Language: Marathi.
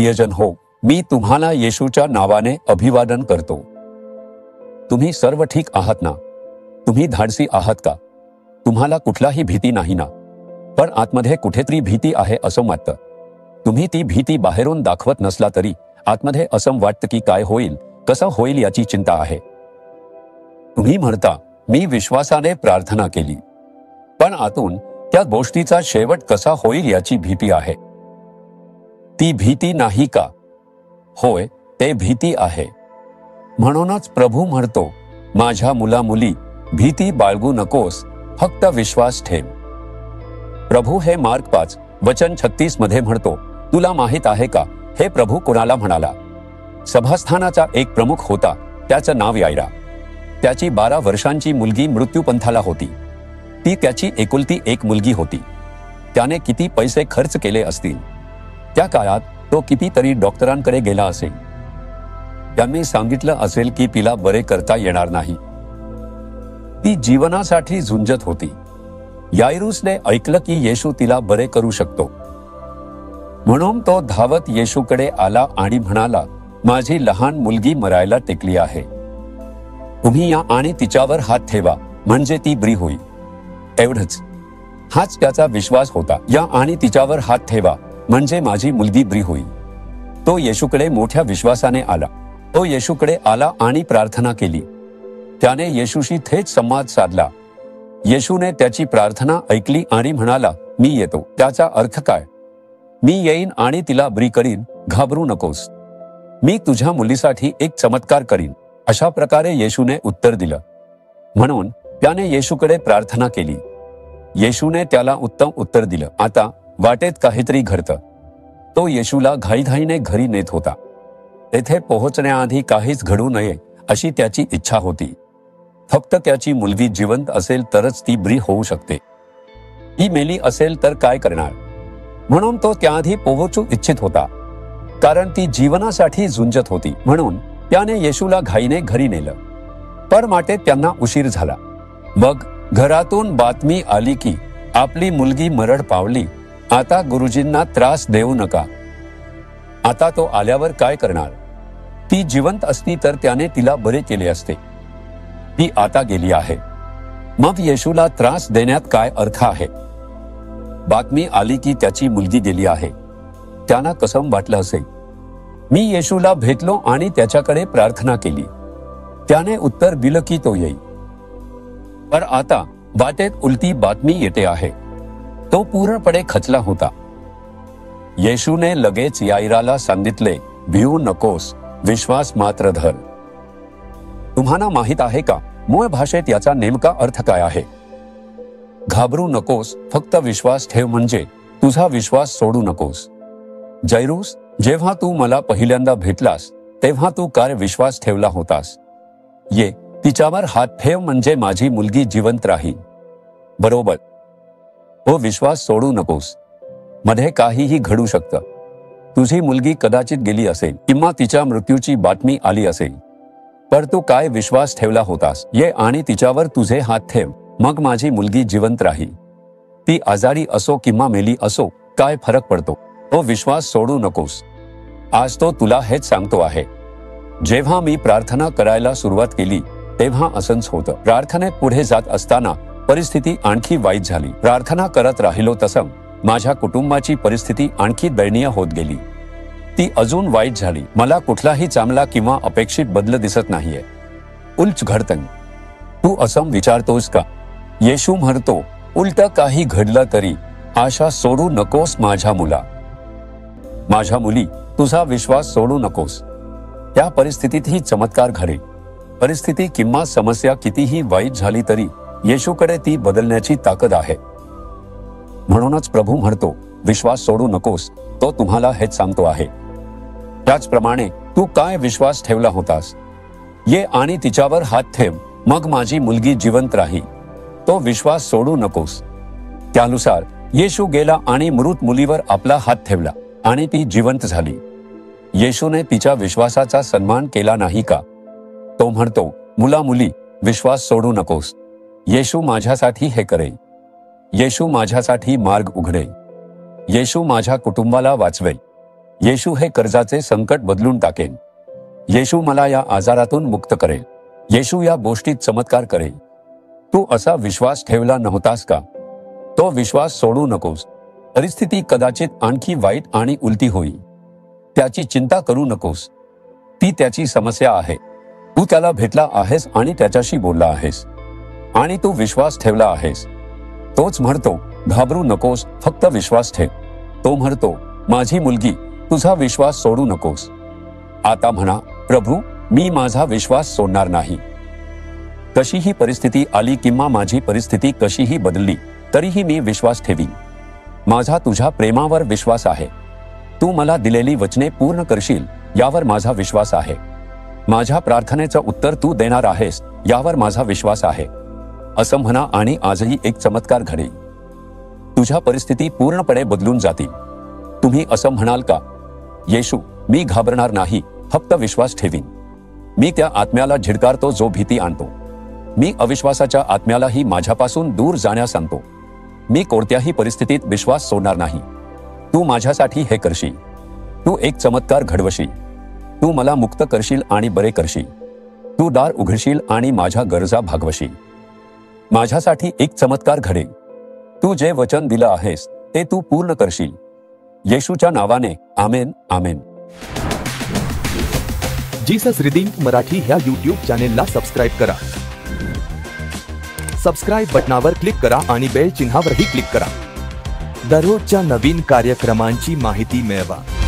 प्रियजन हो, मी तुम्हाला येशूच्या नावाने अभिवादन करतो. तुम्ही सर्व ठीक आहात ना? तुम्ही धाडसी आहात का? तुम्हाला कुठलाही भीती नाही ना? पण आतमध्ये कुठेतरी भीती आहे असं वाटतं. तुम्ही ती भीती बाहेरून दाखवत नसला तरी आतमध्ये असं वाटतं की काय होईल, कसं होईल याची चिंता आहे. तुम्ही म्हणता, मी विश्वासाने प्रार्थना केली, पण आतून त्या गोष्टीचा शेवट कसा होईल याची भीती आहे. ती भीती नाही का? होय, ते भीती आहे. म्हणूनच प्रभू म्हणतो, माझ्या मुला मुली, भीती बाळगू नकोस, फक्त विश्वास ठेव. प्रभू हे मार्क 5 वचन 36 मध्ये म्हणतो, तुला माहित आहे का हे प्रभू कोणाला म्हणाला? सभास्थानाचा एक प्रमुख होता, त्याचं नाव यायरा. त्याची 12 वर्षांची मुलगी मृत्यूपंथाला होती. ती त्याची एकुलती एक मुलगी होती. त्याने किती पैसे खर्च केले असतील. त्या काळात तो कितीतरी डॉक्टरांकडे गेला असेल. त्यांनी सांगितलं असेल की तिला बरे करता येणार नाही. ती जीवनासाठी झुंजत होती. यायरूसने ऐकलं की येशू तिला बरे करू शकतो. म्हणून तो धावत येशूकडे आला आणि म्हणाला, माझी लहान मुलगी मरायला टेकली आहे. तुम्ही या आणि तिच्यावर हात ठेवा, म्हणजे ती बरी होईल. एवढंच. हाच त्याचा विश्वास होता. या आणि तिच्यावर हात ठेवा, म्हणजे माझी मुलगी बरी होईल. तो येशूकडे मोठ्या विश्वासाने आला. तो येशूकडे आला आणि प्रार्थना केली. त्याने येशूशी थेट संवाद साधला. येशूने त्याची प्रार्थना ऐकली आणि म्हणाला, मी येतो. त्याचा अर्थ काय? मी येईन आणि तिला बरी करीन, घाबरू नकोस. मी तुझ्या मुलीसाठी एक चमत्कार करीन. अशा प्रकारे येशूने उत्तर दिलं. म्हणून त्याने येशूकडे प्रार्थना केली. येशूने त्याला उत्तम उत्तर दिलं. आता वाटेत काहीतरी घडतं. तो येशूला घाईघाईने घरी नेत होता. तेथे पोहोचण्याआधी काहीच घडू नये अशी त्याची इच्छा होती. फक्त त्याची मुलगी जिवंत असेल तरच ती बरी होऊ शकते. ती मेली असेल तर काय करणार? म्हणून तो त्याआधी पोहोचू इच्छित होता, कारण ती जीवनासाठी झुंजत होती. म्हणून त्याने येशूला घाईने घरी नेलं. पण वाटेत त्यांना उशीर झाला. मग घरातून बातमी आली की आपली मुलगी मरण पावली. आता गुरुजींना त्रास देऊ नका. आता तो आल्यावर काय करणार? ती जिवंत असती तर त्याने तिला बरे केले असते. ती आता गेली आहे. मग येशूला त्रास देण्यात काय अर्थ आहे? बातमी आली की त्याची मुलगी गेली आहे. त्यांना कसं वाटलं असेल? मी येशूला भेटलो आणि त्याच्याकडे प्रार्थना केली. त्याने उत्तर दिलं की तो येईल. पण आता वाटेत उलटी बातमी येते आहे. तो पूर्णपणे खचला होता. येशूने लगेच यायराला सांगितले, भिवू नकोस, विश्वास मात्र धर. तुम्हाला माहित आहे का मूळ भाषेत याचा नेमका अर्थ काय आहे? घाबरू नकोस, फक्त विश्वास ठेव, म्हणजे तुझा विश्वास सोडू नकोस. जैरूस, जेव्हा तू मला पहिल्यांदा भेटलास तेव्हा तू काय विश्वास ठेवला होतास? ये, तिच्यावर हात ठेव, म्हणजे माझी मुलगी जिवंत राहील. बरोबर. हो, विश्वास सोडू नकोस. मध्ये काहीही घडू शकतं. तुझी मुलगी कदाचित गेली असेल किंवा तिच्या मृत्यूची बातमी आली असेल. पण तू काय विश्वास ठेवला होतास? ये आणि तिच्यावर तुझे हात ठेव, मग माझी मुलगी जिवंत राहील. ती आजारी असो किंवा मेली असो, काय फरक पडतो? तो विश्वास सोडू नकोस. आज तो तुला हेच सांगतो आहे. जेव्हा मी प्रार्थना करायला सुरुवात केली तेव्हा असंच होतं. प्रार्थनेत पुढे जात असताना परिस्थिती आणखी वाईट झाली. प्रार्थना करत राहिलो तसं माझ्या कुटुंबाची परिस्थिती आणखी दयनीय होत गेली. ती अजून वाईट झाली. मला कुठलाही चांगला किंवा अपेक्षित बदल दिसत नाहीये. उलट घडतं. तू असं विचारतोस का? येशू म्हणतो, उलट काही घडलं तरी आशा सोडू नकोस माझ्या मुला. माझ्या मुली, तुझा विश्वास सोडू नकोस. त्या परिस्थितीतही चमत्कार घडेल. परिस्थिती किंवा समस्या कितीही वाईट झाली तरी येशूकडे ती बदलण्याची ताकद आहे. म्हणूनच प्रभू म्हणतो, विश्वास सोडू नकोस. तो तुम्हाला हेच सांगतो आहे. त्याचप्रमाणे तू काय विश्वास ठेवला होतास? ये आणि तिच्यावर हात ठेव, मग माझी मुलगी जिवंत राहील. तो विश्वास सोडू नकोस. त्यानुसार येशू गेला आणि मृत मुलीवर आपला हात ठेवला आणि ती जिवंत झाली. येशूने तिच्या विश्वासाचा सन्मान केला नाही का? तो म्हणतो, मुला मुली, विश्वास सोडू नकोस. येशू माझ्यासाठी हे करेल. येशू माझ्यासाठी मार्ग उघडेल. येशू माझ्या कुटुंबाला वाचवेल. येशू हे कर्जाचे संकट बदलून टाकेन. येशू मला या आजारातून मुक्त करेल. येशू या गोष्टीत चमत्कार करेल. तू असा विश्वास ठेवला नव्हतास का? तो विश्वास सोडू नकोस. परिस्थिती कदाचित आणखी वाईट आणि उलटी होईल. त्याची चिंता करू नकोस. ती त्याची समस्या आहे. तू त्याला भेटला आहेस आणि त्याच्याशी बोलला आहेस आणि तू विश्वास ठेवला आहेस. तोच म्हणतो, घाबरू नकोस, फक्त विश्वास ठेव. तो म्हणतो, माझी मुलगी, तुझा विश्वास सोडू नकोस. आता म्हणा, प्रभू, मी माझा विश्वास सोडणार नाही. कशीही परिस्थिती आली किंवा माझी परिस्थिती कशीही बदलली तरीही मी विश्वास ठेवीन. माझा तुझ्या प्रेमावर विश्वास आहे. तू मला दिलेली वचने पूर्ण करशील यावर माझा विश्वास आहे. माझ्या प्रार्थनेचं उत्तर तू देणार आहेस यावर माझा विश्वास आहे. असं म्हणा आणि आजही एक चमत्कार घडेल. तुझ्या परिस्थिती पूर्णपणे बदलून जातील. तुम्ही असं म्हणाल का, येशू, मी घाबरणार नाही, फक्त विश्वास ठेवीन. मी त्या आत्म्याला झिडकारतो जो भीती आणतो. मी अविश्वासाच्या आत्म्यालाही माझ्यापासून दूर जाण्यास सांगतो. मी कोणत्याही परिस्थितीत विश्वास सोडणार नाही. तू माझ्यासाठी हे करशील. तू एक चमत्कार घडवशील. तू मला मुक्त करशील आणि बरे करशील. तू दार उघडशील आणि माझ्या गरजा भागवशील. माझ्यासाठी एक चमत्कार घडेल. तू जे वचन दिलं आहेस ते तू पूर्ण करशील. येशूच्या नावाने आमेन, आमेन. जीसस रिडीम्ड मराठी ह्या YouTube चॅनेलला सबस्क्राईब करा. सबस्क्राईब बटनावर क्लिक करा आणि बेल चिन्हावरही क्लिक करा. दररोजच्या नवीन कार्यक्रमांची माहिती मिळवा.